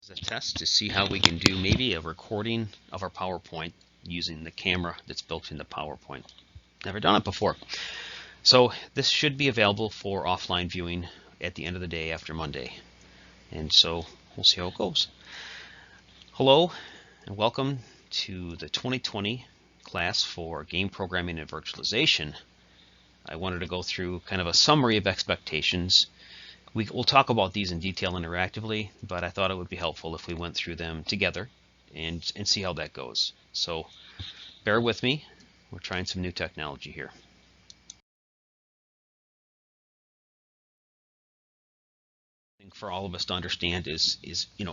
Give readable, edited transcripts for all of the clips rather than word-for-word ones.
As a test to see how we can do maybe a recording of our PowerPoint using the camera that's built into PowerPoint. Never done it before. So this should be available for offline viewing at the end of the day after Monday. And so we'll see how it goes. Hello and welcome to the 2020 class for Game Programming and Virtualization. I wanted to go through kind of a summary of expectations. We'll talk about these in detail interactively, but I thought it would be helpful if we went through them together and see how that goes. So bear with me. We're trying some new technology here. I think for all of us to understand is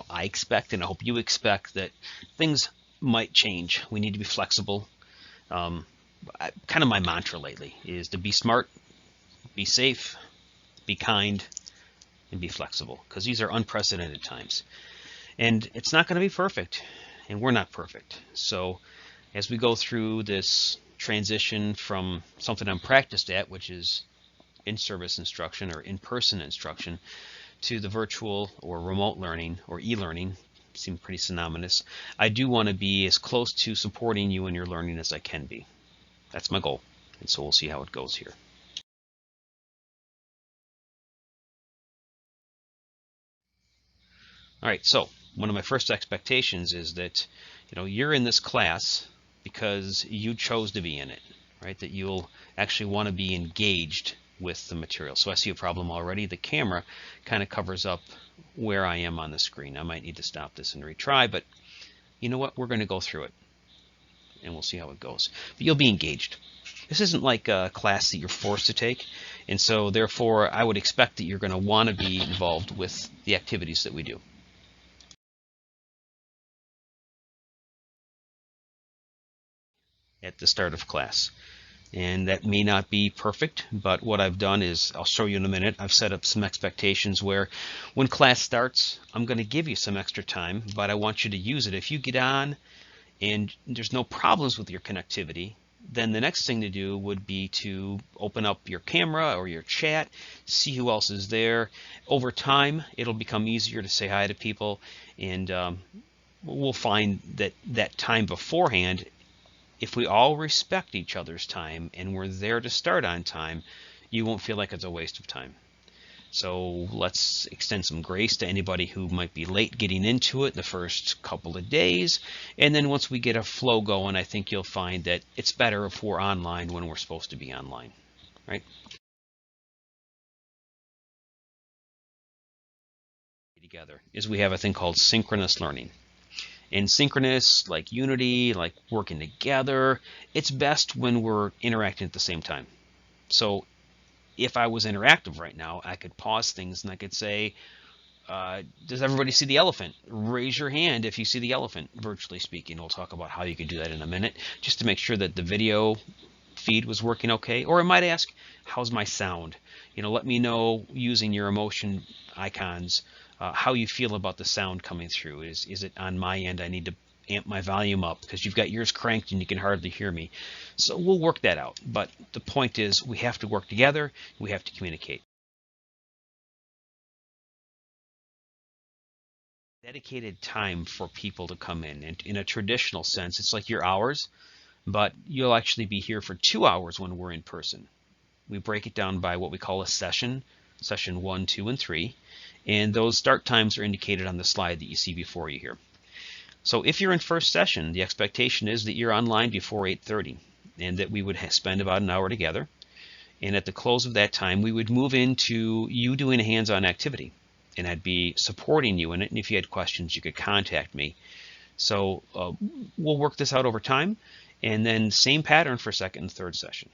I expect, and I hope you expect, that things might change. We need to be flexible. Kind of my mantra lately is to be smart, be safe, be kind, and be flexible, because these are unprecedented times. And it's not going to be perfect, and we're not perfect. So as we go through this transition from something I'm practiced at, which is in-service instruction or in-person instruction, to the virtual or remote learning or e-learning, seem pretty synonymous, I do want to be as close to supporting you in your learning as I can be. That's my goal, and so we'll see how it goes here. All right, so one of my first expectations is that you're in this class because you chose to be in it, right? That you'll actually want to be engaged with the material. So I see a problem already. The camera kind of covers up where I am on the screen. I might need to stop this and retry, but you know what? We're going to go through it, and we'll see how it goes. But you'll be engaged. This isn't like a class that you're forced to take, and so therefore I would expect that you're going to want to be involved with the activities that we do. At the start of class. And that may not be perfect, but what I've done is, I'll show you in a minute, I've set up some expectations where when class starts, I'm going to give you some extra time, but I want you to use it. If you get on and there's no problems with your connectivity, then the next thing to do would be to open up your camera or your chat, see who else is there. Over time, it'll become easier to say hi to people, and we'll find that that time beforehand, if we all respect each other's time and we're there to start on time, you won't feel like it's a waste of time. So let's extend some grace to anybody who might be late getting into it the first couple of days. And then once we get a flow going, I think you'll find that it's better if we're online when we're supposed to be online, right? Together is we have a thing called synchronous learning. And synchronous, like unity, like working together, it's best when we're interacting at the same time. So if I was interactive right now, I could pause things and I could say, does everybody see the elephant? Raise your hand if you see the elephant, virtually speaking. We'll talk about how you can do that in a minute, just to make sure that the video feed was working okay. Or I might ask, how's my sound? Let me know using your emotion icons how you feel about the sound coming through. Is it on my end? I need to amp my volume up because you've got yours cranked and you can hardly hear me. So we'll work that out. But the point is, we have to work together. We have to communicate. Dedicated time for people to come in. And in a traditional sense, it's like your hours, but you'll actually be here for 2 hours when we're in person. We break it down by what we call a session 1, 2, and 3. And those start times are indicated on the slide that you see before you here. So if you're in first session, the expectation is that you're online before 8:30 and that we would spend about an hour together. And at the close of that time, we would move into you doing a hands-on activity. And I'd be supporting you in it. And if you had questions, you could contact me. So we'll work this out over time. And then same pattern for second and third session.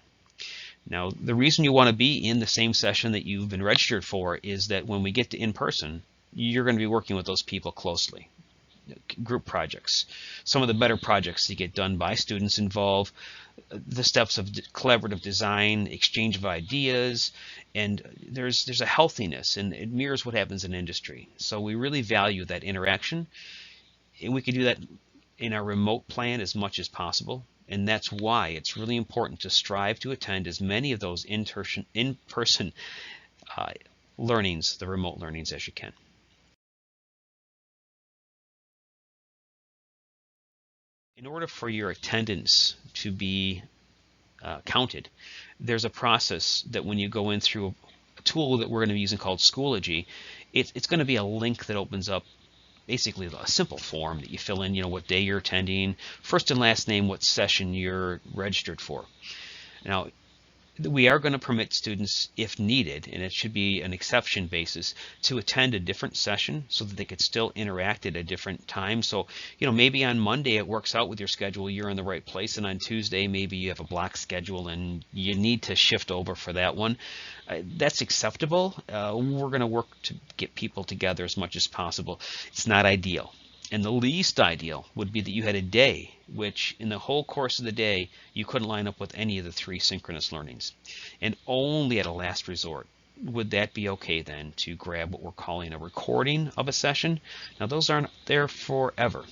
Now, the reason you want to be in the same session that you've been registered for is that when we get to in-person, you're going to be working with those people closely. Group projects. Some of the better projects that get done by students involve the steps of collaborative design, exchange of ideas, and there's a healthiness, and it mirrors what happens in industry. So we really value that interaction, and we can do that in our remote plan as much as possible. And that's why it's really important to strive to attend as many of those in-person learnings, the remote learnings, as you can. order for your attendance to be counted, there's a process that when you go in through a tool that we're going to be using called Schoology, it's going to be a link that opens up basically a simple form that you fill in, what day you're attending, first and last name, what session you're registered for. Now, we are going to permit students, if needed, and it should be an exception basis, to attend a different session so that they could still interact at a different time. So, maybe on Monday it works out with your schedule, you're in the right place, and on Tuesday maybe you have a block schedule and you need to shift over for that one. That's acceptable. We're going to work to get people together as much as possible. It's not ideal. And the least ideal would be that you had a day which in the whole course of the day you couldn't line up with any of the 3 synchronous learnings. And only at a last resort would that be okay then to grab what we're calling a recording of a session. Now those aren't there forever.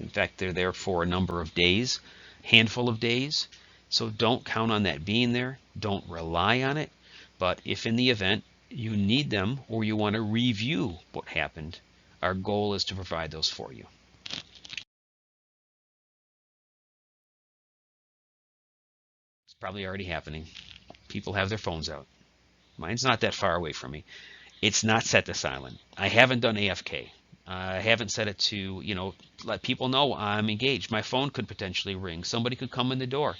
In fact, they're there for a number of days, handful of days. So don't count on that being there. Don't rely on it. But if in the event you need them or you want to review what happened, our goal is to provide those for you. It's probably already happening. People have their phones out. Mine's not that far away from me. It's not set to silent. I haven't done AFK. I haven't set it to, let people know I'm engaged. My phone could potentially ring. Somebody could come in the door.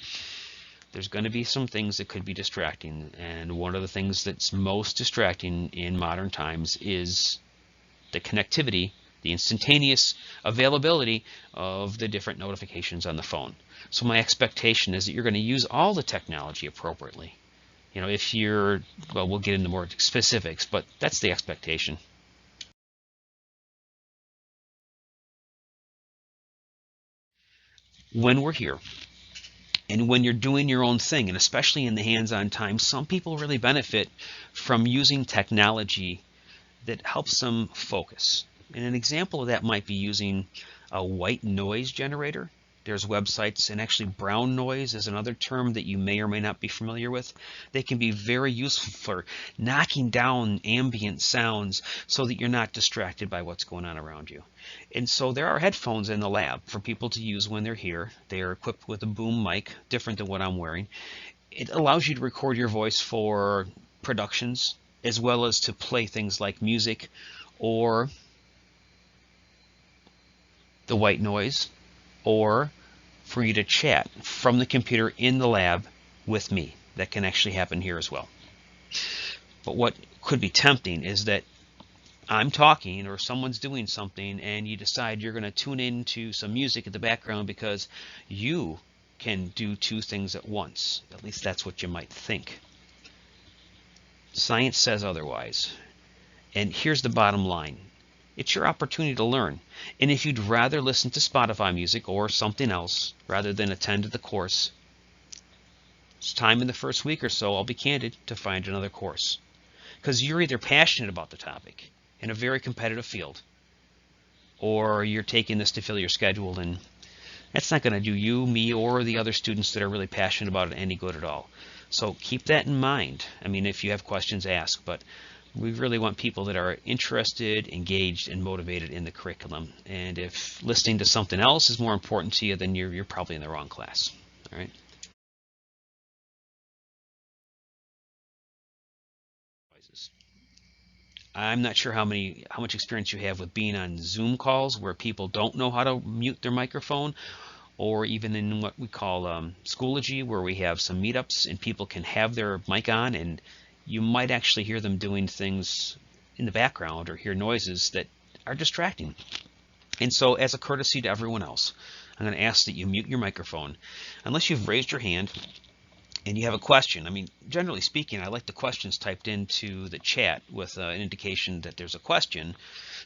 There's going to be some things that could be distracting. And one of the things that's most distracting in modern times is the connectivity, the instantaneous availability of the different notifications on the phone. So my expectation is that you're going to use all the technology appropriately. If you're, well, we'll get into more specifics, but that's the expectation. When we're here, and when you're doing your own thing, and especially in the hands-on time, some people really benefit from using technology that helps them focus. And an example of that might be using a white noise generator. There's websites, and actually brown noise is another term that you may or may not be familiar with. They can be very useful for knocking down ambient sounds so that you're not distracted by what's going on around you. And so there are headphones in the lab for people to use when they're here. They are equipped with a boom mic, different than what I'm wearing. It allows you to record your voice for productions, as well as to play things like music or the white noise, or for you to chat from the computer in the lab with me. That can actually happen here as well. But what could be tempting is that I'm talking or someone's doing something and you decide you're going to tune into some music in the background because you can do 2 things at once. At least that's what you might think. Science says otherwise. And here's the bottom line. It's your opportunity to learn. And if you'd rather listen to Spotify music or something else rather than attend the course, it's time in the first week or so, I'll be candid, to find another course. Because you're either passionate about the topic in a very competitive field, or you're taking this to fill your schedule, and that's not going to do you, me, or the other students that are really passionate about it any good at all. So keep that in mind. I mean, if you have questions, ask, but we really want people that are interested, engaged, and motivated in the curriculum. And if listening to something else is more important to you, then you're probably in the wrong class. All right. I'm not sure how much experience you have with being on Zoom calls where people don't know how to mute their microphone, or even in what we call Schoology, where we have some meetups and people can have their mic on and you might actually hear them doing things in the background or hear noises that are distracting. And so as a courtesy to everyone else, I'm going to ask that you mute your microphone unless you've raised your hand and you have a question. I mean, generally speaking, I like the questions typed into the chat with an indication that there's a question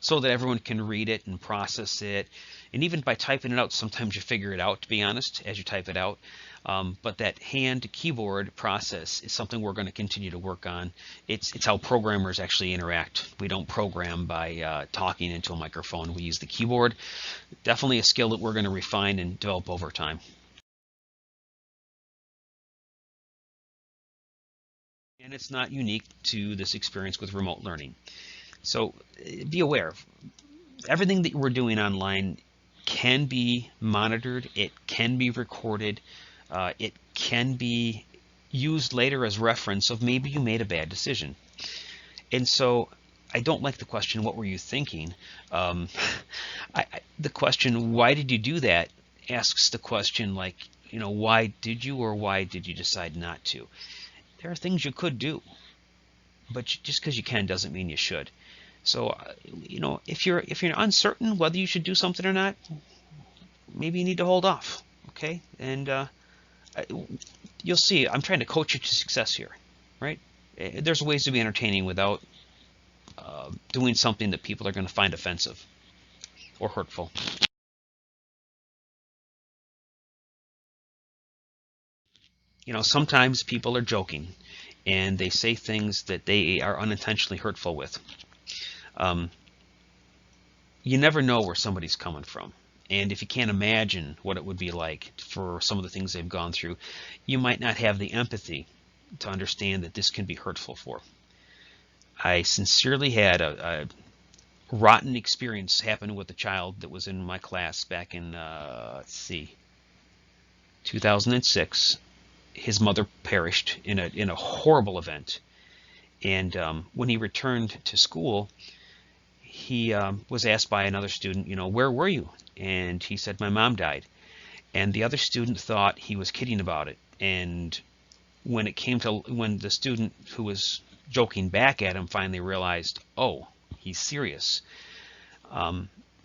so that everyone can read it and process it. And even by typing it out, sometimes you figure it out, to be honest, as you type it out. But that hand-to-keyboard process is something we're going to continue to work on. It's how programmers actually interact. We don't program by talking into a microphone. We use the keyboard. Definitely a skill that we're going to refine and develop over time. And it's not unique to this experience with remote learning. So be aware, everything that we're doing online can be monitored, it can be recorded, it can be used later as reference of maybe you made a bad decision. And so I don't like the question, what were you thinking? Um, the question, why did you do that, asks the question like, why did you, or why did you decide not to? There are things you could do, but just because you can doesn't mean you should. So, if you're uncertain whether you should do something or not, maybe you need to hold off, okay? And you'll see, I'm trying to coach you to success here, right? There's ways to be entertaining without doing something that people are going to find offensive or hurtful. Sometimes people are joking and they say things that they are unintentionally hurtful with. You never know where somebody's coming from. And if you can't imagine what it would be like for some of the things they've gone through, you might not have the empathy to understand that this can be hurtful for. I sincerely had a rotten experience happen with a child that was in my class back in, 2006. His mother perished in a horrible event. And when he returned to school, he was asked by another student, where were you? And he said, my mom died. And the other student thought he was kidding about it. And when the student who was joking back at him finally realized, oh, he's serious,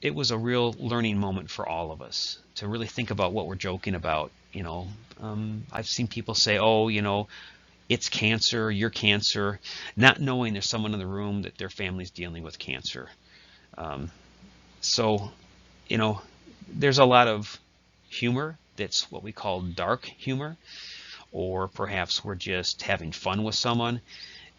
it was a real learning moment for all of us to really think about what we're joking about. I've seen people say, oh, it's cancer, you're cancer, not knowing there's someone in the room that their family's dealing with cancer. So, there's a lot of humor that's what we call dark humor, or perhaps we're just having fun with someone.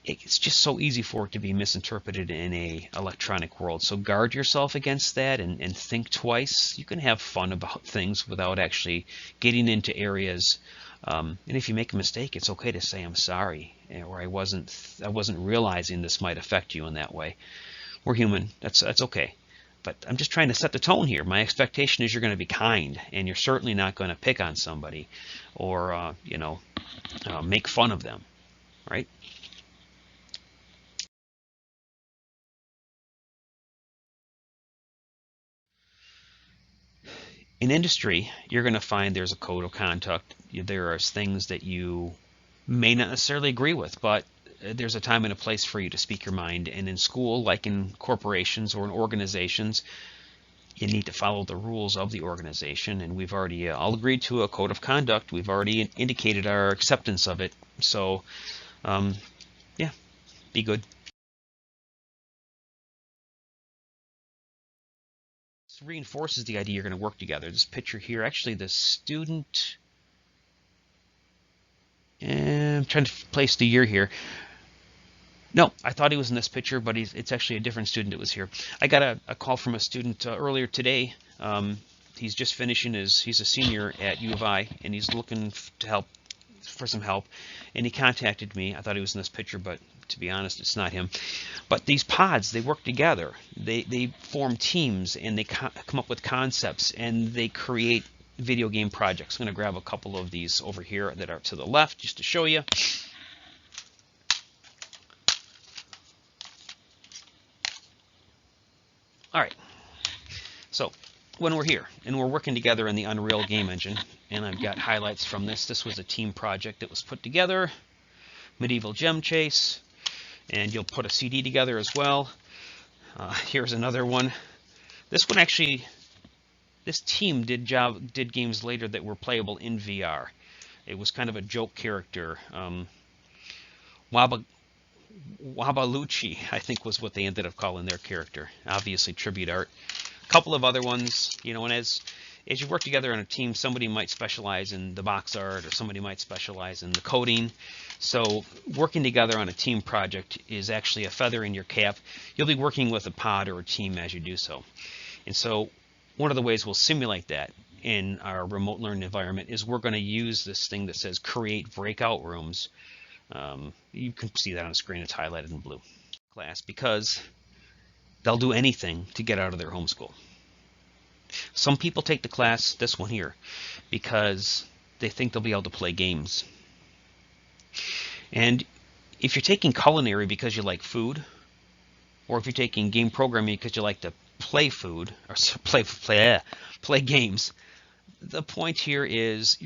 It's just so easy for it to be misinterpreted in a electronic world. So guard yourself against that and think twice. You can have fun about things without actually getting into areas. And if you make a mistake, it's okay to say I'm sorry, or I wasn't realizing this might affect you in that way. We're human. That's okay. But I'm just trying to set the tone here. My expectation is you're going to be kind, and you're certainly not going to pick on somebody or make fun of them, right? In industry, you're going to find there's a code of conduct. There are things that you may not necessarily agree with, but there's a time and a place for you to speak your mind. And in school, like in corporations or in organizations, you need to follow the rules of the organization. And we've already all agreed to a code of conduct. We've already indicated our acceptance of it. So, yeah, be good. This reinforces the idea you're going to work together. This picture here, actually, the student. I'm trying to place the year here. No, I thought he was in this picture, but it's actually a different student that was here. I got a call from a student earlier today. He's just finishing he's a senior at U of I, and he's looking for some help, and he contacted me. I thought he was in this picture, but to be honest, it's not him. But these pods, they work together. They form teams, and they come up with concepts, and they create video game projects. I'm going to grab a couple of these over here that are to the left just to show you. All right, so when we're here and we're working together in the Unreal game engine, and I've got highlights from this. This was a team project that was put together, Medieval Gem Chase, and you'll put a CD together as well. Here's another one. This one actually, this team did games later that were playable in VR. It was kind of a joke character. Wabaluchi, I think, was what they ended up calling their character. Obviously, tribute art. A couple of other ones, and as you work together on a team, somebody might specialize in the box art, or somebody might specialize in the coding. So working together on a team project is actually a feather in your cap. You'll be working with a pod or a team as you do so. And so one of the ways we'll simulate that in our remote learning environment is we're going to use this thing that says create breakout rooms. You can see that on the screen. It's highlighted in blue. Class, because they'll do anything to get out of their homeschool. Some people take the class, this one here, because they think they'll be able to play games. And if you're taking culinary because you like food, or if you're taking game programming because you like to play food or play games, the point here is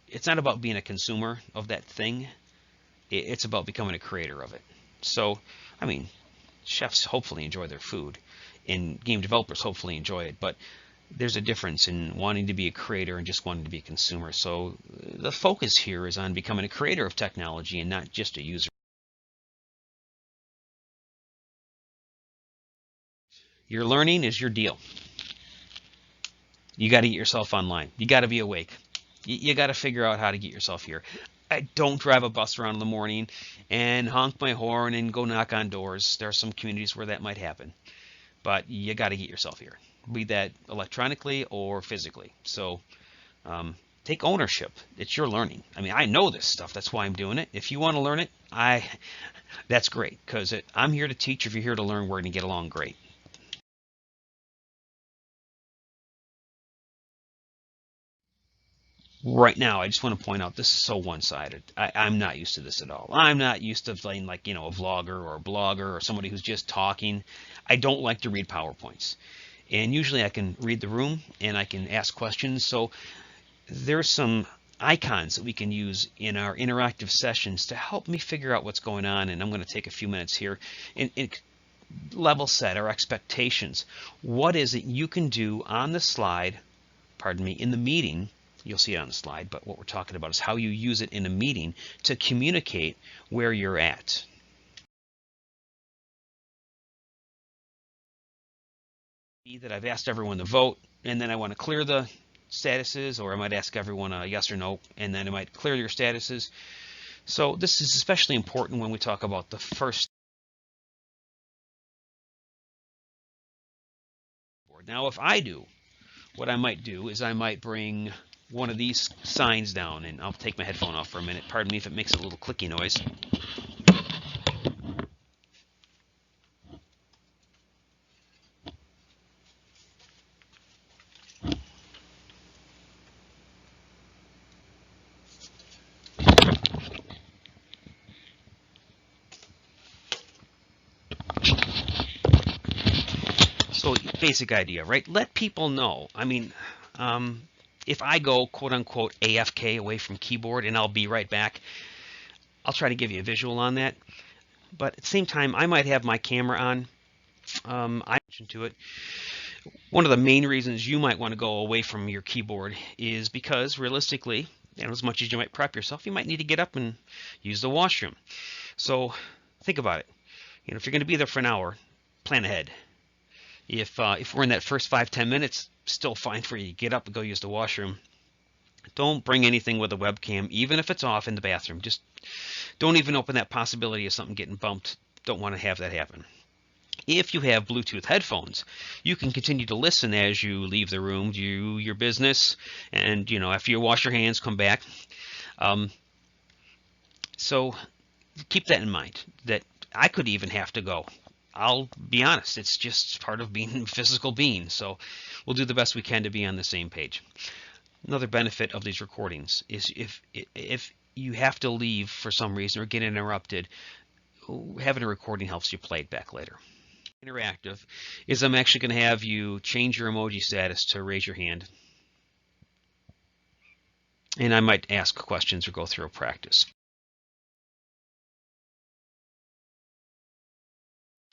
it's not about being a consumer of that thing. It's about becoming a creator of it. So, I mean, chefs hopefully enjoy their food, and game developers hopefully enjoy it, but there's a difference in wanting to be a creator and just wanting to be a consumer. So the focus here is on becoming a creator of technology and not just a user. Your learning is your deal. You got to get yourself online. You got to be awake. You got to figure out how to get yourself here. I don't drive a bus around in the morning and honk my horn and go knock on doors. There are some communities where that might happen, but you got to get yourself here, be that electronically or physically. So take ownership. It's your learning. I mean, I know this stuff. That's why I'm doing it. If you want to learn it, that's great, because I'm here to teach. If you're here to learn, we're going to get along great. Right now, I just want to point out this is so one-sided. I'm not used to this at all. I'm not used to playing like, a vlogger or a blogger or somebody who's just talking. I don't like to read PowerPoints. And usually I can read the room and I can ask questions. So there's some icons that we can use in our interactive sessions to help me figure out what's going on. And I'm going to take a few minutes here and level set our expectations. What is it you can do on the slide, in the meeting? You'll see it on the slide, but what we're talking about is how you use it in a meeting to communicate where you're at. That I've asked everyone to vote, and then I want to clear the statuses, or I might ask everyone a yes or no, and then I might clear your statuses. So this is especially important when we talk about the first. Now, if I do, what I might do is I might bring one of these signs down, and I'll take my headphone off for a minute. Pardon me if it makes a little clicky noise. So basic idea, right? Let people know. I mean, if I go quote unquote AFK, away from keyboard, and I'll be right back, I'll try to give you a visual on that. But at the same time, I might have my camera on. I mentioned to it. One of the main reasons you might want to go away from your keyboard is because realistically, and as much as you might prep yourself, you might need to get up and use the washroom. So think about it. If you're going to be there for an hour, plan ahead. If we're in that first 5-10 minutes, still fine for you to get up and go use the washroom. Don't bring anything with a webcam, even if it's off in the bathroom. Just don't even open that possibility of something getting bumped. Don't want to have that happen. If you have Bluetooth headphones, you can continue to listen as you leave the room, do your business, and after you wash your hands, come back. So keep that in mind, that I could even have to go. I'll be honest, it's just part of being a physical being. So we'll do the best we can to be on the same page. Another benefit of these recordings is if you have to leave for some reason or get interrupted, having a recording helps you play it back later. Interactive is I'm actually going to have you change your emoji status to raise your hand. And I might ask questions or go through a practice.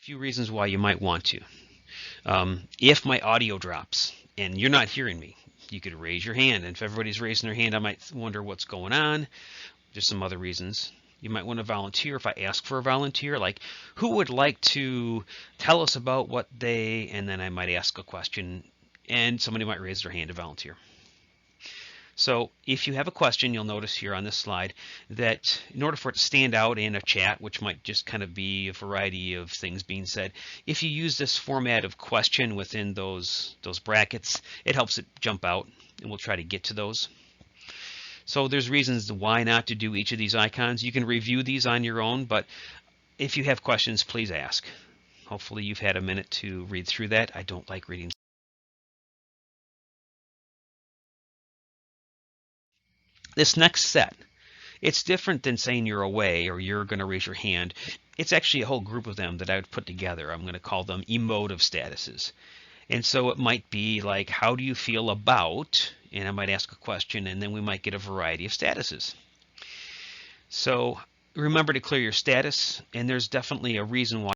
A few reasons why you might want to. If my audio drops and you're not hearing me, you could raise your hand. And if everybody's raising their hand, I might wonder what's going on. There's some other reasons. You might want to volunteer. If I ask for a volunteer, like who would like to tell us about what they, and then I might ask a question and somebody might raise their hand to volunteer. So if you have a question, you'll notice here on this slide that in order for it to stand out in a chat, which might just kind of be a variety of things being said, if you use this format of question within those brackets, it helps it jump out, and we'll try to get to those. So there's reasons why not to do each of these icons. You can review these on your own, but if you have questions, please ask. Hopefully you've had a minute to read through that. I don't like reading This next set, it's different than saying you're away or you're going to raise your hand. It's actually a whole group of them that I would put together. I'm going to call them emotive statuses. And so it might be like, how do you feel about, and I might ask a question, and then we might get a variety of statuses. So remember to clear your status, and there's definitely a reason why,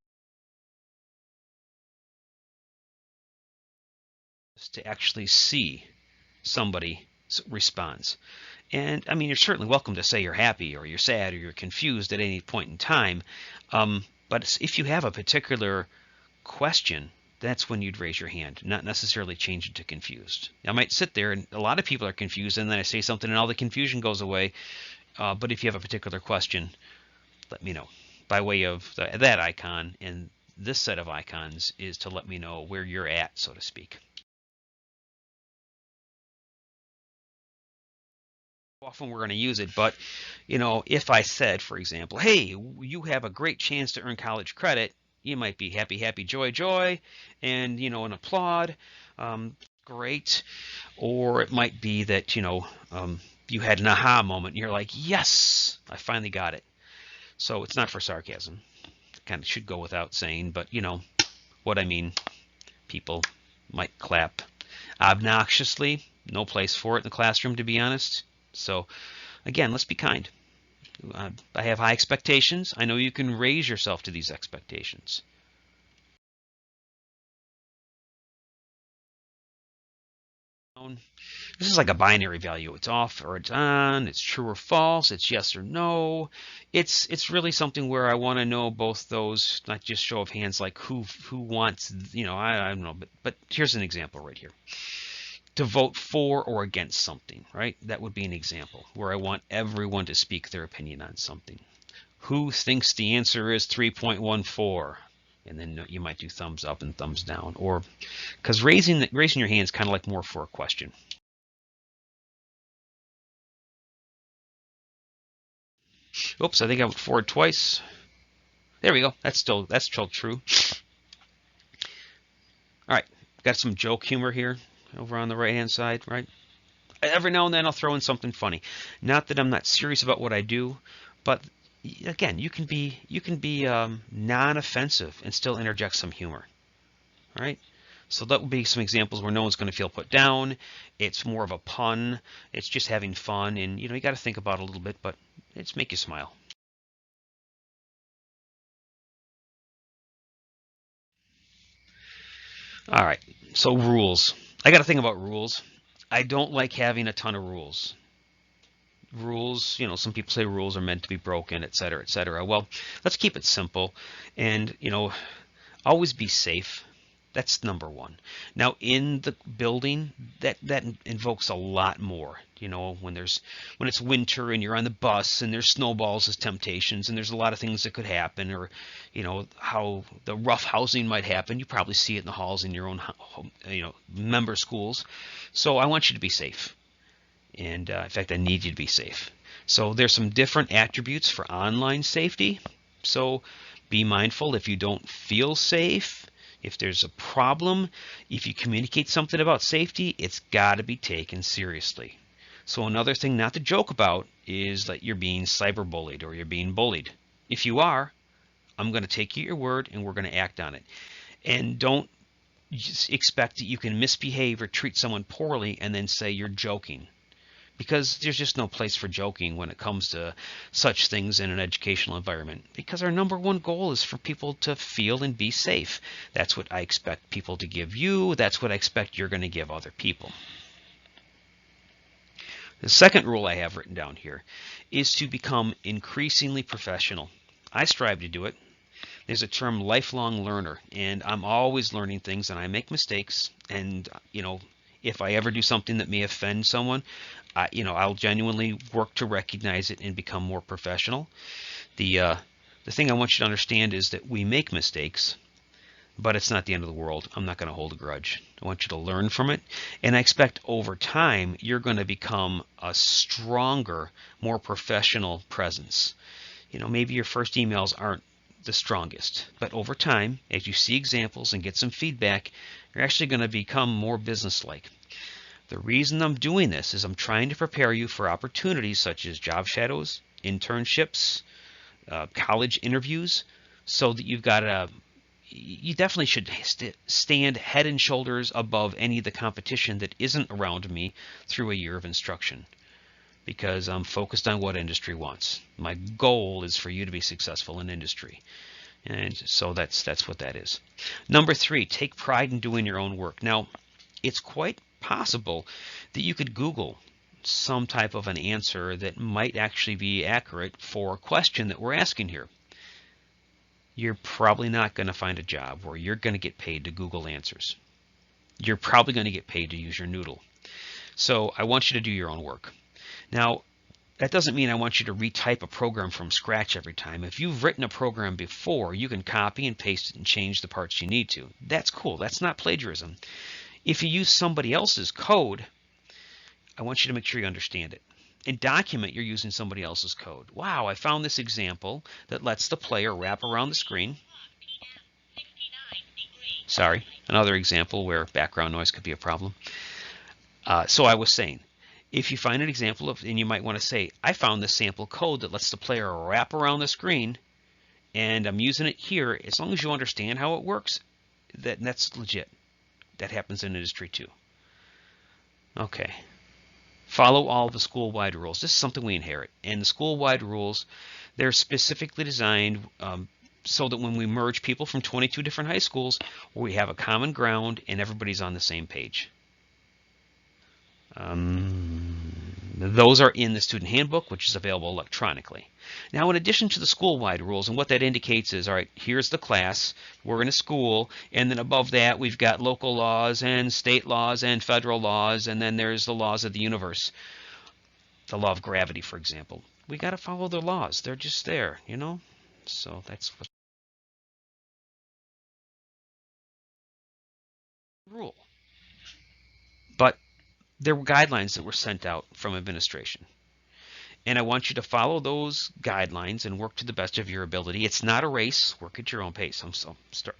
to actually see somebody's response. And I mean, you're certainly welcome to say you're happy or you're sad or you're confused at any point in time. But if you have a particular question, that's when you'd raise your hand, not necessarily change it to confused. I might sit there and a lot of people are confused, and then I say something and all the confusion goes away. But if you have a particular question, let me know by way of that icon, and this set of icons is to let me know where you're at, so to speak. Often we're going to use it, but if I said, for example, hey, you have a great chance to earn college credit, you might be happy, happy, joy, joy, and an applaud, great. Or it might be that you had an aha moment and you're like, yes, I finally got it. So it's not for sarcasm. It kind of should go without saying, but what I mean. People might clap obnoxiously. No place for it in the classroom, to be honest. So again, let's be kind. I have high expectations. I know you can raise yourself to these expectations. This is like a binary value. It's off or it's on. It's true or false. It's yes or no. It's really something where I want to know both those, not just show of hands, like who wants, I don't know. But here's an example right here. To vote for or against something, right? That would be an example where I want everyone to speak their opinion on something. Who thinks the answer is 3.14? And then you might do thumbs up and thumbs down, or because raising your hand is kind of like more for a question. Oops, I think I went forward twice. There we go. That's still true. All right, got some joke humor here over on the right hand side, right? Every now and then I'll throw in something funny. Not that I'm not serious about what I do, but again, you can be non-offensive and still interject some humor. All right. So that would be some examples where no one's going to feel put down. It's more of a pun. It's just having fun, and you got to think about it a little bit, but it's make you smile. All right. So rules. I got to think about rules. I don't like having a ton of rules. Rules, some people say rules are meant to be broken, et cetera, et cetera. Well, let's keep it simple, and always be safe. That's number one. Now, in the building, that invokes a lot more. When it's winter and you're on the bus and there's snowballs as temptations and there's a lot of things that could happen, or how the rough housing might happen. You probably see it in the halls in your own member schools. So I want you to be safe, and in fact, I need you to be safe. So there's some different attributes for online safety. So be mindful if you don't feel safe. If there's a problem, if you communicate something about safety, it's got to be taken seriously. So another thing not to joke about is that you're being cyberbullied or you're being bullied. If you are, I'm going to take you at your word and we're going to act on it. And don't just expect that you can misbehave or treat someone poorly and then say you're joking, because there's just no place for joking when it comes to such things in an educational environment, because our number one goal is for people to feel and be safe. That's what I expect people to give you. That's what I expect you're going to give other people. The second rule I have written down here is to become increasingly professional. I strive to do it. There's a term, lifelong learner, and I'm always learning things, and I make mistakes, and if I ever do something that may offend someone, I'll genuinely work to recognize it and become more professional. The thing I want you to understand is that we make mistakes, but it's not the end of the world. I'm not going to hold a grudge. I want you to learn from it, and I expect over time you're going to become a stronger, more professional presence. Maybe your first emails aren't the strongest, but over time, as you see examples and get some feedback, you're actually going to become more businesslike. The reason I'm doing this is I'm trying to prepare you for opportunities such as job shadows, internships, college interviews, so that you definitely should stand head and shoulders above any of the competition that isn't around me through a year of instruction, because I'm focused on what industry wants. My goal is for you to be successful in industry. And so that's what that is. Number 3, take pride in doing your own work. Now, it's quite possible that you could Google some type of an answer that might actually be accurate for a question that we're asking here. You're probably not going to find a job where you're going to get paid to Google answers. You're probably going to get paid to use your noodle. So I want you to do your own work. Now, that doesn't mean I want you to retype a program from scratch every time. If you've written a program before, you can copy and paste it and change the parts you need to. That's cool. That's not plagiarism. If you use somebody else's code, I want you to make sure you understand it. And document you're using somebody else's code. Wow, I found this example that lets the player wrap around the screen. Sorry, another example where background noise could be a problem. So I was saying, if you find an example of, and you might want to say, I found this sample code that lets the player wrap around the screen, and I'm using it here. As long as you understand how it works, that's legit. That happens in industry too. Okay. Follow all the school-wide rules. This is something we inherit. And the school-wide rules, they're specifically designed so that when we merge people from 22 different high schools, we have a common ground and everybody's on the same page. Those are in the student handbook, which is available electronically. Now, in addition to the school-wide rules, and what that indicates is, all right, here's the class, we're in a school, and then above that we've got local laws and state laws and federal laws, and then there's the laws of the universe. The law of gravity, for example. We got to follow the laws. They're just there, you know? So that's what the rule. But there were guidelines that were sent out from administration. And I want you to follow those guidelines and work to the best of your ability. It's not a race. Work at your own pace. I'm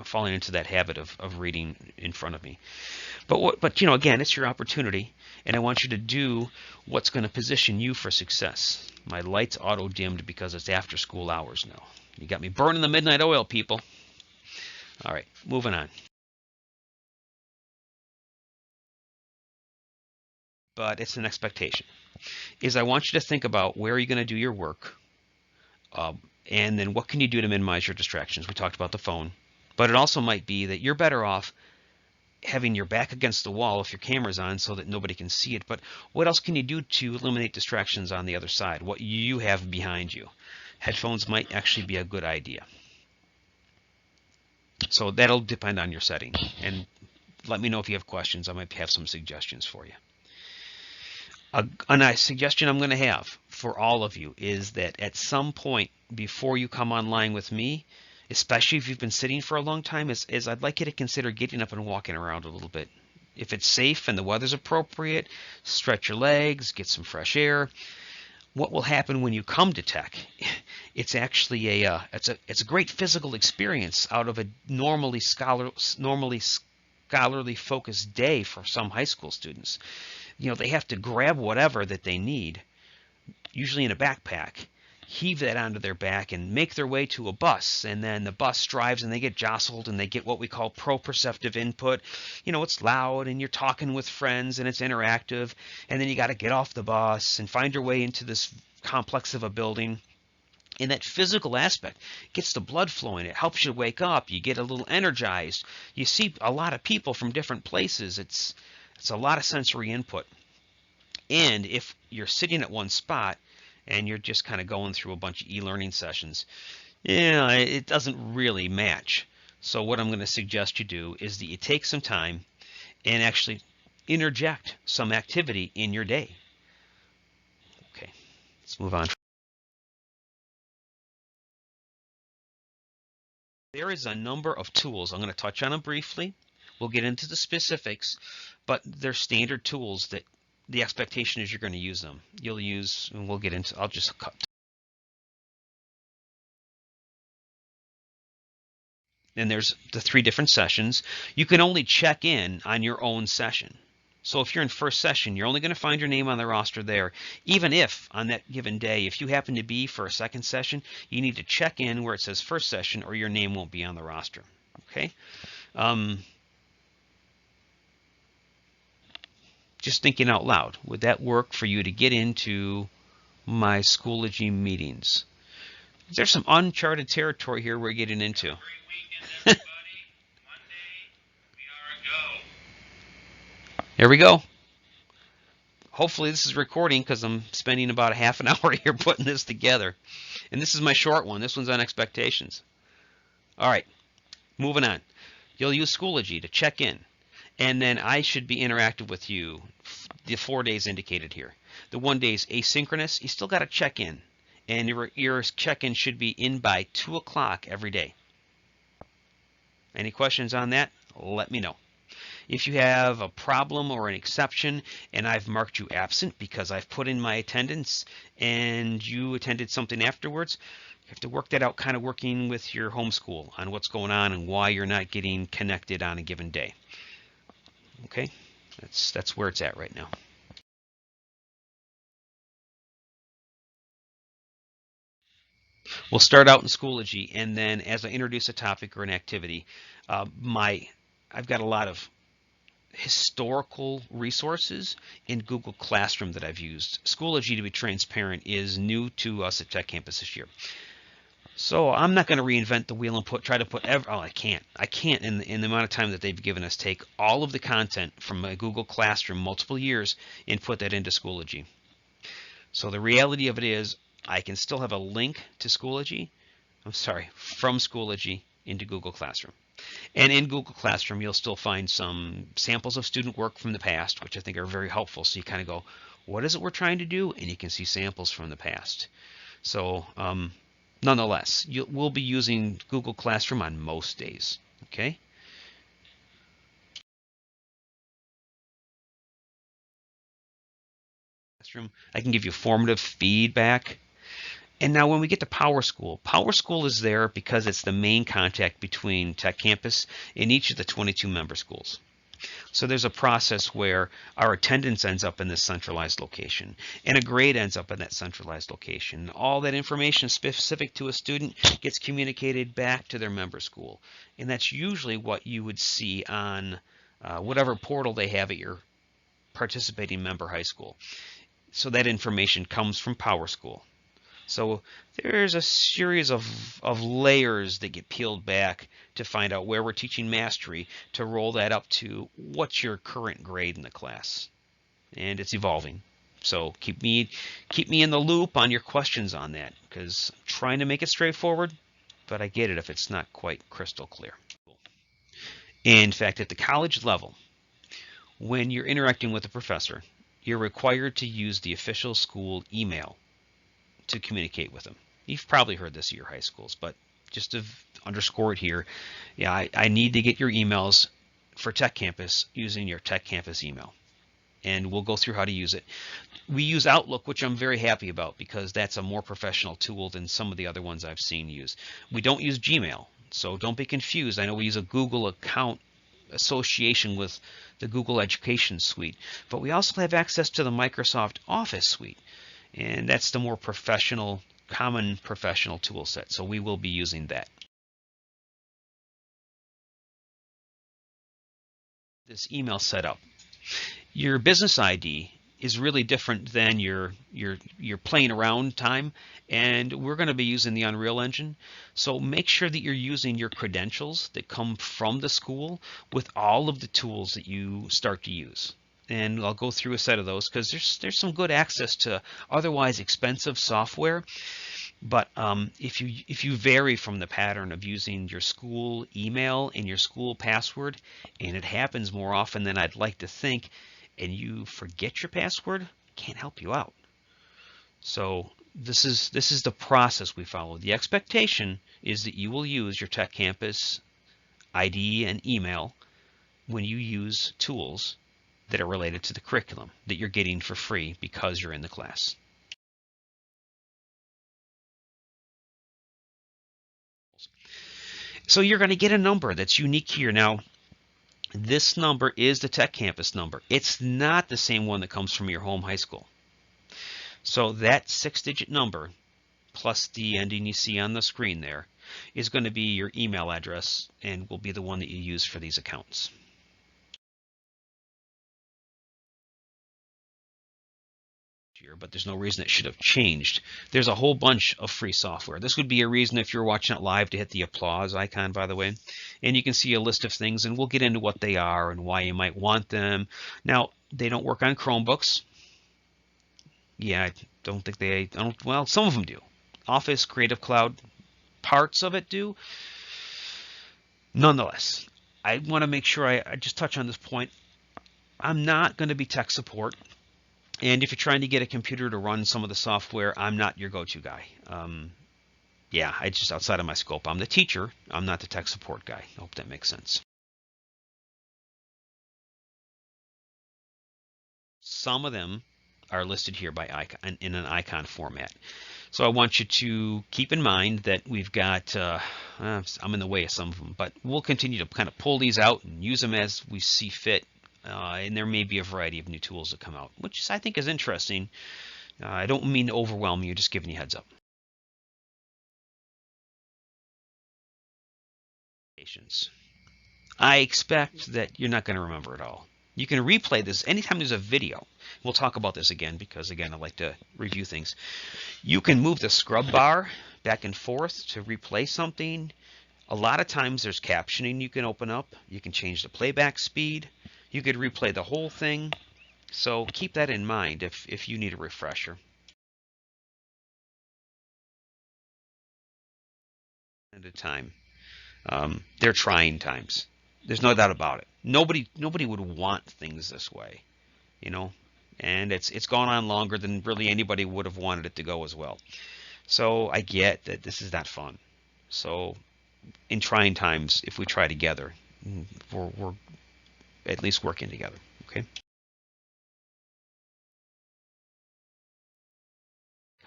falling into that habit of reading in front of me. But again, it's your opportunity, and I want you to do what's going to position you for success. My light's auto-dimmed because it's after school hours now. You got me burning the midnight oil, people. All right, moving on. But it's an expectation. I want you to think about where are you going to do your work, and then what can you do to minimize your distractions. We talked about the phone, but it also might be that you're better off having your back against the wall if your camera's on so that nobody can see it. But what else can you do to eliminate distractions on the other side, what you have behind you? Headphones might actually be a good idea. So that'll depend on your setting. And let me know if you have questions. I might have some suggestions for you. A suggestion I'm going to have for all of you is that at some point before you come online with me, especially if you've been sitting for a long time, is I'd like you to consider getting up and walking around a little bit. If it's safe and the weather's appropriate, stretch your legs, get some fresh air. What will happen when you come to tech? It's actually it's a great physical experience out of a normally scholarly focused day for some high school students. They have to grab whatever that they need, usually in a backpack, heave that onto their back and make their way to a bus, and then the bus drives and they get jostled and they get what we call proprioceptive input. It's loud and you're talking with friends and it's interactive, and then you got to get off the bus and find your way into this complex of a building. And that physical aspect gets the blood flowing. It helps you wake up. You get a little energized. You see a lot of people from different places. It's a lot of sensory input. And if you're sitting at one spot and you're just kind of going through a bunch of e-learning sessions, it doesn't really match. So what I'm going to suggest you do is that you take some time and actually interject some activity in your day. Okay, let's move on. There is a number of tools. I'm going to touch on them briefly. We'll get into the specifics, but they're standard tools that the expectation is you're going to use them. You'll use, and we'll get into, I'll just cut. And there's the 3 different sessions. You can only check in on your own session. So if you're in first session, you're only going to find your name on the roster there. Even if on that given day, if you happen to be for a second session, you need to check in where it says first session or your name won't be on the roster. Okay. Just thinking out loud, would that work for you to get into my Schoology meetings? There's some uncharted territory here we're getting into. Here we go. Hopefully this is recording because I'm spending about a half an hour here putting this together. And this is my short one. This one's on expectations. All right, moving on. You'll use Schoology to check in. And then I should be interactive with you the 4 days indicated here. The 1 day is asynchronous. You still got to check in. And your check-in should be in by 2 o'clock every day. Any questions on that? Let me know. If you have a problem or an exception and I've marked you absent because I've put in my attendance and you attended something afterwards, you have to work that out, kind of working with your homeschool on what's going on and why you're not getting connected on a given day. Okay, that's where it's at right now. We'll start out in Schoology, and then as I introduce a topic or an activity, I've got a lot of historical resources in Google Classroom that I've used. Schoology, to be transparent, is new to us at Tech Campus this year. So I'm not going to reinvent the wheel and try to put I can't. I can't in the amount of time that they've given us take all of the content from my Google Classroom multiple years and put that into Schoology. So the reality of it is I can still have a link to Schoology. From Schoology into Google Classroom. And in Google Classroom, you'll still find some samples of student work from the past, which I think are very helpful. So you kind of go, what is it we're trying to do? And you can see samples from the past. So nonetheless, we'll be using Google Classroom on most days. Okay. Classroom, I can give you formative feedback. And now when we get to PowerSchool is there because it's the main contact between Tech Campus and each of the 22 member schools. So there's a process where our attendance ends up in this centralized location and a grade ends up in that centralized location. All that information specific to a student gets communicated back to their member school. And that's usually what you would see on whatever portal they have at your participating member high school. So that information comes from PowerSchool. So there's a series of layers that get peeled back to find out where we're teaching mastery to roll that up to what's your current grade in the class. And it's evolving. So keep me in the loop on your questions on that because I'm trying to make it straightforward, but I get it if it's not quite crystal clear. In fact, at the college level, when you're interacting with a professor, you're required to use the official school email to communicate with them. You've probably heard this at your high schools, but just to underscore it here, yeah, I need to get your emails for Tech Campus using your Tech Campus email. And we'll go through how to use it. We use Outlook, which I'm very happy about because that's a more professional tool than some of the other ones I've seen used. We don't use Gmail, so don't be confused. I know we use a Google account association with the Google Education Suite, but we also have access to the Microsoft Office Suite. And that's the more professional, common professional tool set. So we will be using that. This email setup. Your business ID is really different than your playing around time, and we're going to be using the Unreal Engine. So make sure that you're using your credentials that come from the school with all of the tools that you start to use. And I'll go through a set of those because there's some good access to otherwise expensive software. But if you vary from the pattern of using your school email and your school password, and it happens more often than I'd like to think, and you forget your password, can't help you out. So this is the process we follow. The expectation is that you will use your Tech Campus ID and email when you use tools that are related to the curriculum that you're getting for free because you're in the class. So you're going to get a number that's unique here. Now, This number is the Tech Campus number. It's not the same one that comes from your home high school. So that 6-digit number plus the ending you see on the screen there is going to be your email address and will be the one that you use for these accounts. But there's no reason it should have changed. There's a whole bunch of free software. This would be a reason if you're watching it live to hit the applause icon, by the way. And you can see a list of things, and we'll get into what they are and why you might want them. Now, they don't work on Chromebooks. Yeah, I don't think they, well, some of them do. Office, Creative Cloud, parts of it do. Nonetheless, I want to make sure I just touch on this point. I'm not going to be tech support. And if you're trying to get a computer to run some of the software, I'm not your go-to guy. Yeah, it's just outside of my scope. I'm the teacher. I'm not the tech support guy. I hope that makes sense. Some of them are listed here by icon in an icon format. So I want you to keep in mind that we've got, I'm in the way of some of them, but we'll continue to kind of pull these out and use them as we see fit. And there may be a variety of new tools that come out, which I think is interesting. I don't mean to overwhelm you, just giving you a heads up. I expect that you're not going to remember it all. You can replay this anytime there's a video. We'll talk about this again because, again, I like to review things. You can move the scrub bar back and forth to replay something. A lot of times there's captioning you can open up. You can change the playback speed. You could replay the whole thing. So keep that in mind if you need a refresher. At a time. They're trying times. There's no doubt about it. Nobody would want things this way, you know, and it's gone on longer than really anybody would have wanted it to go as well. So I get that this is not fun. So in trying times, if we try together, we're at least working together. Okay.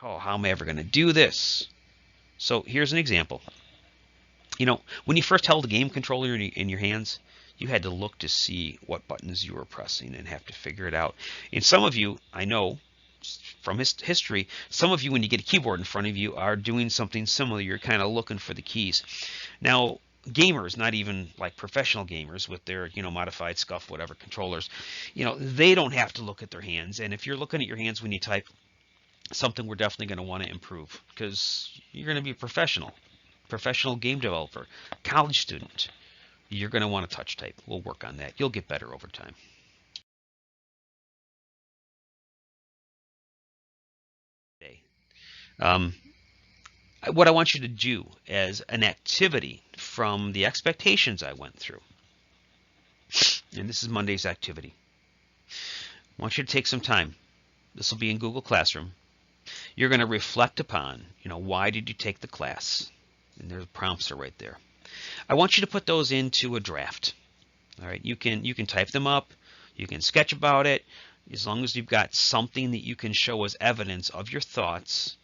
Oh, how am I ever going to do this? So here's an example. You know, when you first held a game controller in your hands, you had to look to see what buttons you were pressing and have to figure it out. And some of you, I know from history, some of you, when you get a keyboard in front of you, are doing something similar. You're kind of looking for the keys. Now, gamers, not even like professional gamers with their, modified scuff, whatever controllers, they don't have to look at their hands. And if you're looking at your hands when you type, something we're definitely going to want to improve because you're going to be a professional game developer, college student. You're going to want to touch type. We'll work on that. You'll get better over time. What I want you to do as an activity from the expectations I went through, and this is Monday's activity, I want you to take some time. This will be in Google Classroom. You're going to reflect upon, why did you take the class? And their prompts are right there. I want you to put those into a draft. All right, you can type them up, you can sketch about it, as long as you've got something that you can show as evidence of your thoughts.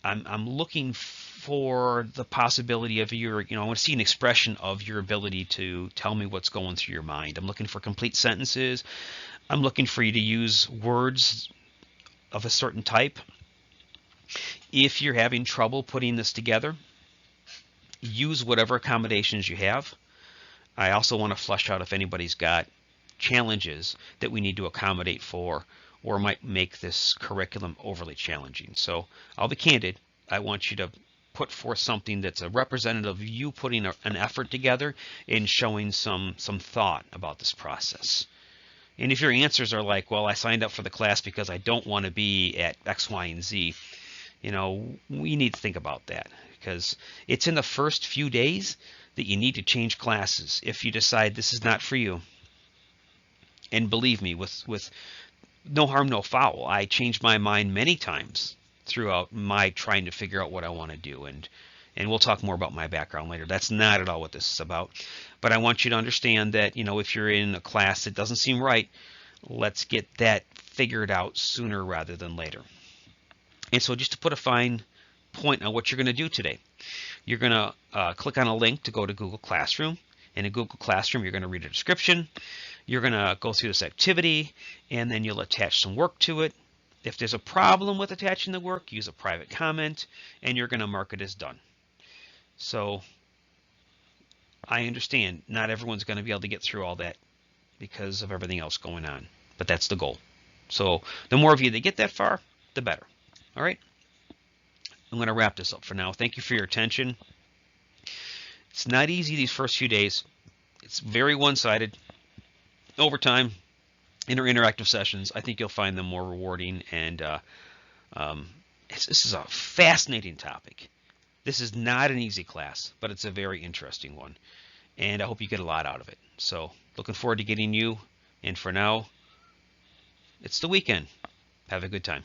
I'm looking for the possibility of your, I want to see an expression of your ability to tell me what's going through your mind. I'm looking for complete sentences. I'm looking for you to use words of a certain type. If you're having trouble putting this together, use whatever accommodations you have. I also want to flesh out if anybody's got challenges that we need to accommodate for or might make this curriculum overly challenging. So I'll be candid. I want you to put forth something that's a representative of you putting an effort together and showing some thought about this process. And if your answers are like, well, I signed up for the class because I don't want to be at X, Y, and Z, we need to think about that because it's in the first few days that you need to change classes if you decide this is not for you. And believe me, with no harm, no foul, I changed my mind many times throughout my trying to figure out what I want to do. And we'll talk more about my background later. That's not at all what this is about. But I want you to understand that, if you're in a class that doesn't seem right, let's get that figured out sooner rather than later. And so just to put a fine point on what you're going to do today, you're going to click on a link to go to Google Classroom. In a Google Classroom, you're going to read a description. You're going to go through this activity, and then you'll attach some work to it. If there's a problem with attaching the work, use a private comment, and you're going to mark it as done. So I understand not everyone's going to be able to get through all that because of everything else going on, but that's the goal. So the more of you that get that far, the better. All right? I'm going to wrap this up for now. Thank you for your attention. It's not easy these first few days. It's very one-sided. Over time, in our interactive sessions, I think you'll find them more rewarding, and this is a fascinating topic. This is not an easy class, but it's a very interesting one, and I hope you get a lot out of it. So looking forward to getting you, and for now, it's the weekend. Have a good time.